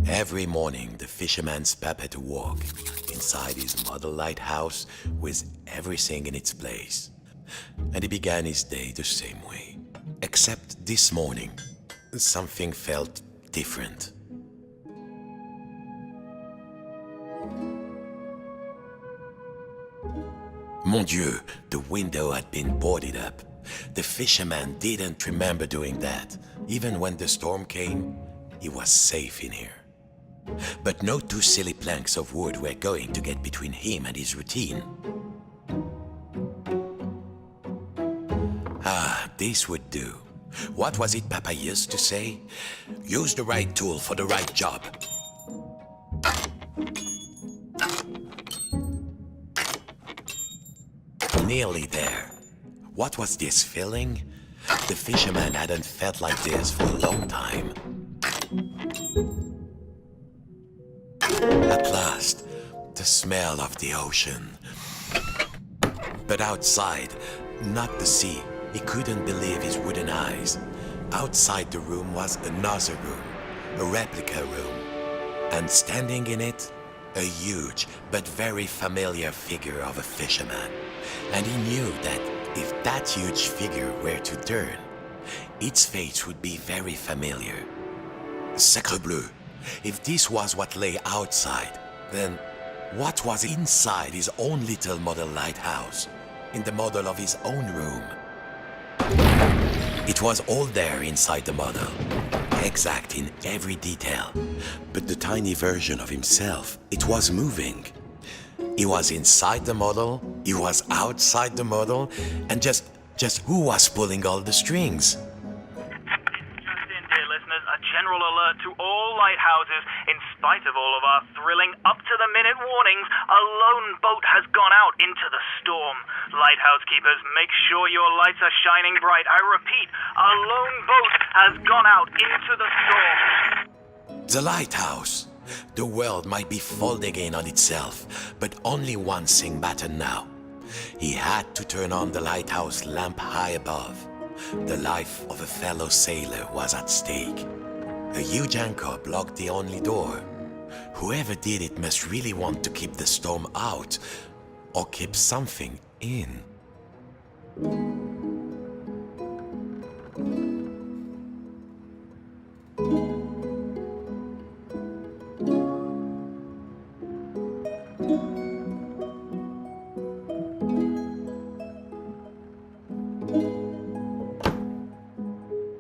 Every morning, the fisherman's puppet walk inside his model lighthouse with everything in its place. And he began his day the same way. Except this morning, something felt different. Mon Dieu, the window had been boarded up. The fisherman didn't remember doing that. Even when the storm came, he was safe in here. But no two silly planks of wood were going to get between him and his routine. Ah, this would do. What was it Papa used to say? Use the right tool for the right job. Nearly there. What was this feeling? The fisherman hadn't felt like this for a long time. At last, the smell of the ocean. But outside, not the sea. He couldn't believe his wooden eyes. Outside the room was another room, a replica room. And standing in it, a huge but very familiar figure of a fisherman. And he knew that if that huge figure were to turn, its face would be very familiar. Sacre bleu! If this was what lay outside, then what was inside his own little model lighthouse, in the model of his own room? It was all there inside the model, exact in every detail. But the tiny version of himself, it was moving. He was inside the model, he was outside the model, and just who was pulling all the strings? Just in, dear listeners, a general alert to all lighthouses. In spite of all of our thrilling up-to-the-minute warnings, a lone boat has gone out into the storm. Lighthouse keepers, make sure your lights are shining bright. I repeat, a lone boat has gone out into the storm. The lighthouse. The world might be folding in on itself, but only one thing mattered now. He had to turn on the lighthouse lamp high above. The life of a fellow sailor was at stake. A huge anchor blocked the only door. Whoever did it must really want to keep the storm out, or keep something in.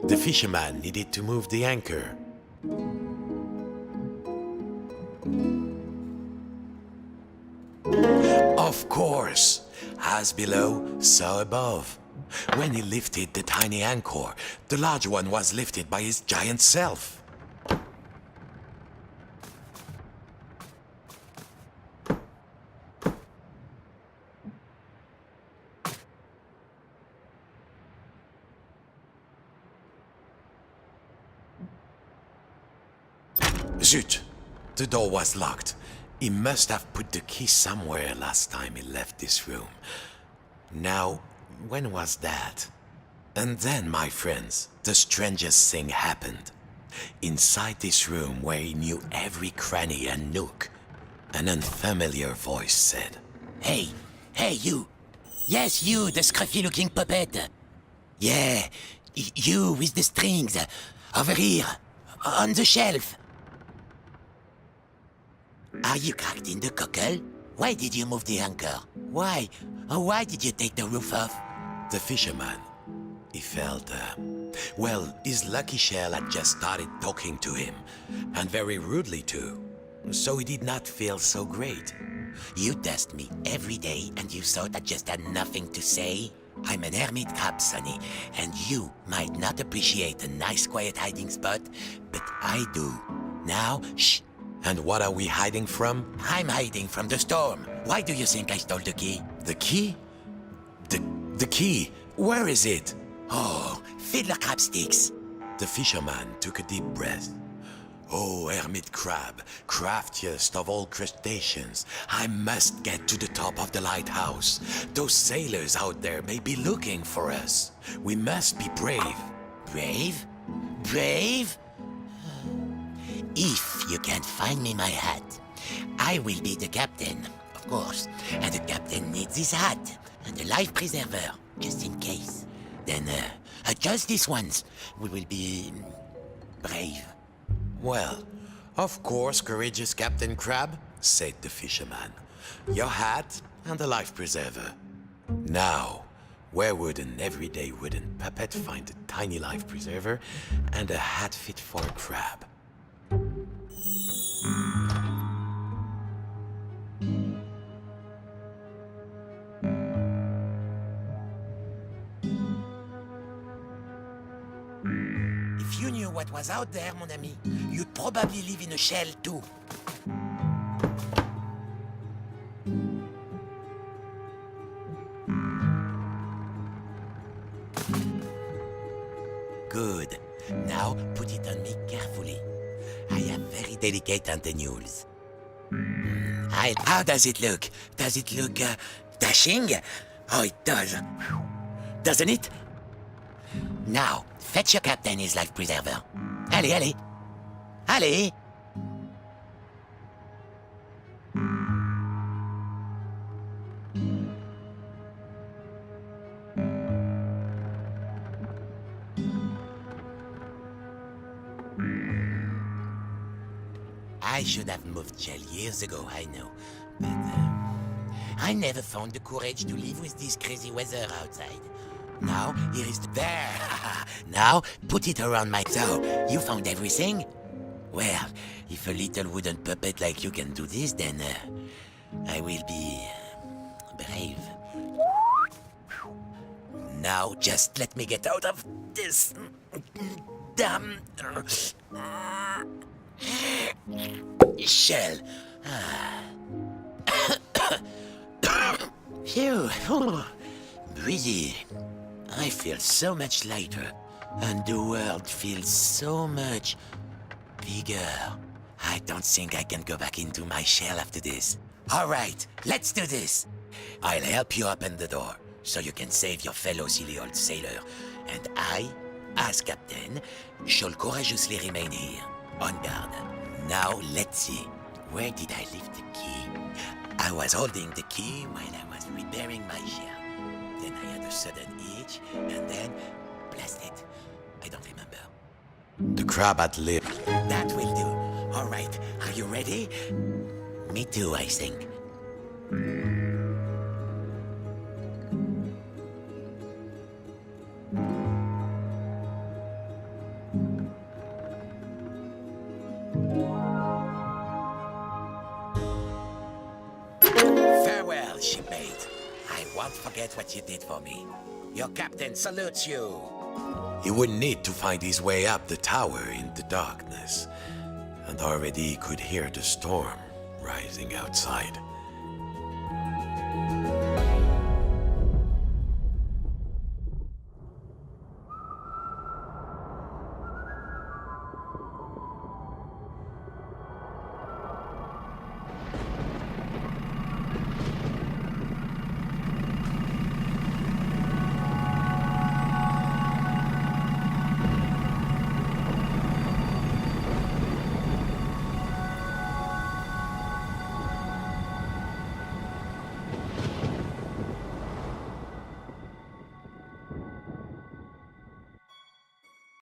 The fisherman needed to move the anchor. Of course, as below, so above. When he lifted the tiny anchor, the large one was lifted by his giant self. Zut! The door was locked. He must have put the key somewhere last time he left this room. Now, when was that? And then, my friends, the strangest thing happened. Inside this room where he knew every cranny and nook, an unfamiliar voice said, Hey, you. Yes, you, the scruffy-looking puppet. Yeah, you with the strings. Over here, on the shelf. Are you cracked in the cockle? Why did you move the anchor? Why? Why did you take the roof off? The fisherman, he felt, his lucky shell had just started talking to him, and very rudely too, so he did not feel so great. You test me every day and you thought I just had nothing to say? I'm an hermit crab, Sonny, and you might not appreciate a nice quiet hiding spot, but I do. Now, shh. And what are we hiding from? I'm hiding from the storm. Why do you think I stole the key? The key? The key? Where is it? Oh, fiddler crab sticks. The fisherman took a deep breath. Oh, hermit crab, craftiest of all crustaceans, I must get to the top of the lighthouse. Those sailors out there may be looking for us. We must be brave. Brave? Brave? If you can find me my hat, I will be the captain, of course. And the captain needs his hat and a life preserver, just in case. Then, just this once, we will be brave. Well, of course, courageous Captain Crab, said the fisherman. Your hat and a life preserver. Now, where would an everyday wooden puppet find a tiny life preserver and a hat fit for a crab? If you knew what was out there, mon ami, you'd probably live in a shell too. Good. Now put it on me carefully. I have very delicate antennules. How does it look? Does it look dashing? Oh, it does. Doesn't it? Now, fetch your captain his life preserver. Allez, allez. Allez. I should have moved shell years ago, I know. But I never found the courage to live with this crazy weather outside. Now, here is the... There! Now, put it around my... So, you found everything? Well, if a little wooden puppet like you can do this, then I will be... brave. Now, just let me get out of this... damn... shell. Phew. Breezy. I feel so much lighter, and the world feels so much bigger. I don't think I can go back into my shell after this. All right, let's do this. I'll help you open the door, so you can save your fellow silly old sailor. And I, as captain, shall courageously remain here, on guard. Now, let's see. Where did I leave the key? I was holding the key while I was repairing my shell. Then I had a sudden itch, and then... blast it. I don't remember. The crab had lived. That will do. All right, are you ready? Me too, I think. Farewell, shipmate. I won't forget what you did for me. Your captain salutes you. He would need to find his way up the tower in the darkness, and already he could hear the storm rising outside.